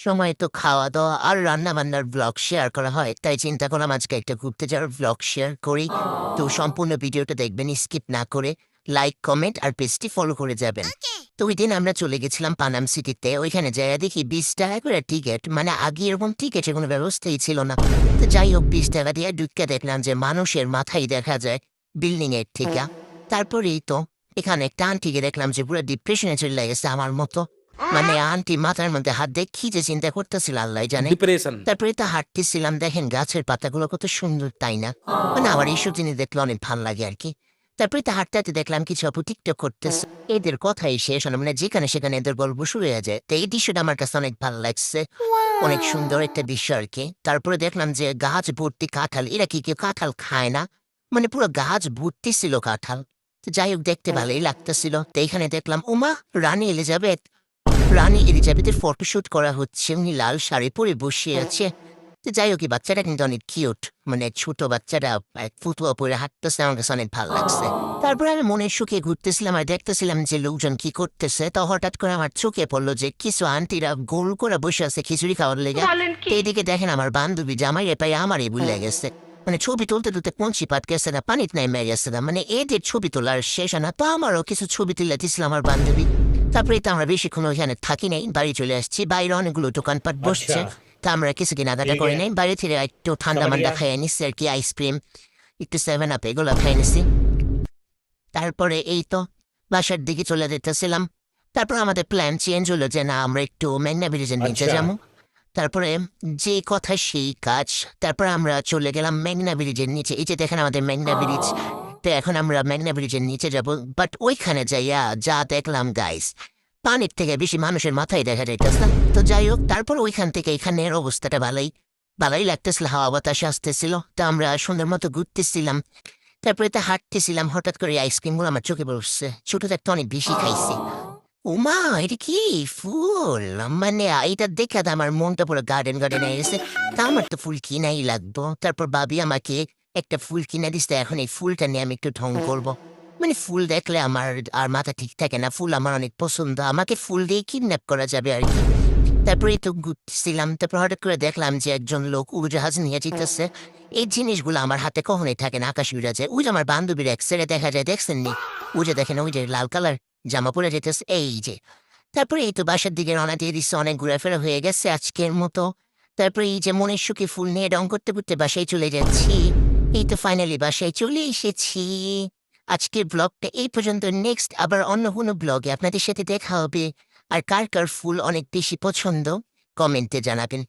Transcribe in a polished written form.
সময় তো খাওয়া-দাওয়া আর রান্না-বান্নার ব্লগ শেয়ার করা হয়। তাই চিন্তা করলাম আজকে একটা ঘুরতে যাওয়ার ব্লগ শেয়ার করি। তো সম্পূর্ণ ভিডিওটা দেখবেন স্কিপ না করে। লাইক, কমেন্ট আর পেজটি ফলো করে যাবেন। তো ওইদিন আমরা চলে গেছিলাম পানাম সিটিতে। ওইখানে যাইয়া দেখি ৳২০ করে টিকেট। মানে আগে এরকম টিকেটের কোনো ব্যবস্থাই ছিল না। তো যাই হোক ৳২০ দিয়ে ঢুইক্কা দেখলাম যে মানুষের মাথাই দেখা যায় বিল্ডিং এর থিকা। তারপরেই তো এখানে একটা আন্টিকে দেখলাম যে পুরা ডিপ্রেশনে চইলা গেছে আমার মতো। মানে আন্টি মাথার মধ্যে হাত দিয়ে কি যে চিন্তা করতেছিল আল্লাহই জানে। ডিপ্রেশন। তারপরে তো হাঁটতেছিলাম দেখেন গাছের পাতাগুলো কত সুন্দর তাই না? মানে আমার এইসব জিনিস দেখলে অনেক ভাল লাগে আরকি। তারপরে তো হাঁটতে, হাঁটতে দেখলাম কিছু আপু টিকটক করতেছে। এদের কথাই শেষ হয় না মানে যেখানে সেখানে এদের গল্প শুরু হয়ে যায়। তো এই দৃশ্যটা আমার কাছে অনেক ভাল লাগছে। অনেক সুন্দর একটা দৃশ্য আরকি। তারপরে দেখলাম যে গাছ ভর্তি কাঁঠাল। এরা কি কেউ কাঁঠাল খায় না? মানে পুরো গাছ ভর্তি ছিল কাঁঠাল। তো যাই হোক দেখতে ভালোই লাগতেছিল। তো এইখানে দেখলাম ওমা! রানী এলিজাবেথ। রানী এলিজাবেথের ফটোশুট করা হচ্ছে। উনি লাল শাড়ি পরে বসে আছে। তো যাই হোক এই বাচ্চাটা কিন্তু অনেক কিউট। মানে ছোট বাচ্চাটা ফুতুয়া পরে হাঁটতেছে আমার কাছে অনেক ভাল লাগছে। তারপরে আমি মনের সুখে ঘুরতেছিলাম আর দেখতেছিলাম যে লোকজন কি করতেছে। তো হঠাৎ করে আমার চোখে পড়লো যে কিছু আন্টিরা গোল করে বসে আছে খিচুড়ি খাওয়ার লেগে। তো এইদিকে দেখেন আমার বান্ধবী জামাই পাই আমারই ভুলে গেছে। মানে ছবি তুলতে তুলতে কঞ্চি পাট গেছে না পানিতে নেমে গেছে না মানে এদের ছবি তোলার শেষ না তো আমারও কিছু ছবি তুলে দিছিল আমার বান্ধবী। তারপরে তো আমরা বেশিক্ষণ ওইখানে থাকি নাই বাড়ি চলে আসছি বাইরে অনেকগুলো দোকানপাট আচ্ছা, বসছে। তা আমরা কিছু কেনাকাটা ঠিক করে है। নাই বাইরে থেকে একটু ঠান্ডা समझ মান্ডা गया। খাইয়ে নিচ্ছি আর কি আইসক্রিম একটু 7 আপ এগুলো খাই নিছি। তারপরে এই তো বাসার দিকে চলে যেতেছিলাম। তারপর আমাদের প্ল্যান চেঞ্জ হলো যে না আমরা একটু মেঘনা ব্রিজের নিচে अच्छा, যাবো। তারপরে যে কথা সেই কাজ। তারপর আমরা চলে গেলাম মেঘনা ব্রিজের নিচে। এই যে দেখেন আমাদের মেঘনা ব্রিজ। তো এখন আমরা মেঘনা ব্রিজের নিচে যাব। বাট ওইখানে যাইয়া যা দেখলাম গাইস, পানির থেকে বেশি মানুষের মাথায় দেখা যাইতেছে না। তো যাই হোক তারপর ওইখান থেকে এখানের অবস্থাটা ভালোই লাগতেছিল হাওয়া বাতাস আসতেছিল। তো আমরা সুন্দর মতো ঘুরতেছিলাম। তারপরে তো হাঁটতেছিলাম হঠাৎ করে আইসক্রিমগুলো আমার চোখে পড়ছে। ছোট থাকতে অনেক বেশি খাইছি। ওমা! এটা কি ফুল? মানে এটা দেখে তো আমার মনটা পুরো গার্ডেন হয়ে গেছে। তা আমার তো ফুল কিনাই লাগতো। তারপর ভাবি আমাকে একটা ফুল কিনে দিছে। এখন এই ফুলটা নিয়ে আমি একটু ঢং করব। মানে ফুল দেখলে আমার আর মাথা ঠিক থাকে না। ফুল আমার অনেক পছন্দ। আমাকে ফুল দিয়ে কিডন্যাপ করা যাবে আরকি। তারপরে তো ঘুরতেছিলাম। তারপর হঠাৎ করে দেখলাম যে একজন লোক উড়োজাহাজ নিয়ে যাইতেছে। এই জিনিসগুলো আমার হাতে কখনোই থাকে না আকাশে উড়ে যায়। ওই যে আমার বান্ধবীর এক্স-রে দেখা যায় দেখছেন নি? ওই যে দেখেন ওই যে লাল কালার জামা পরে যেতেছে এই যে। তারপরে এই তো বাসার দিকে রওনা দিয়ে দিচ্ছে অনেক ঘোরাফেরা হয়ে গেছে আজকের মতো। তারপরে এই যে মনের সুখে ফুল নিয়ে রং করতে বাসায় চলে যাচ্ছি। এই তো ফাইনালি বাসায় চলে এসেছি। আজকের ব্লগটা এই পর্যন্ত নেক্সট আবার অন্য কোনো ব্লগে আপনাদের সাথে দেখা হবে। আর কার ফুল অনেক বেশি পছন্দ কমেন্টে জানাবেন।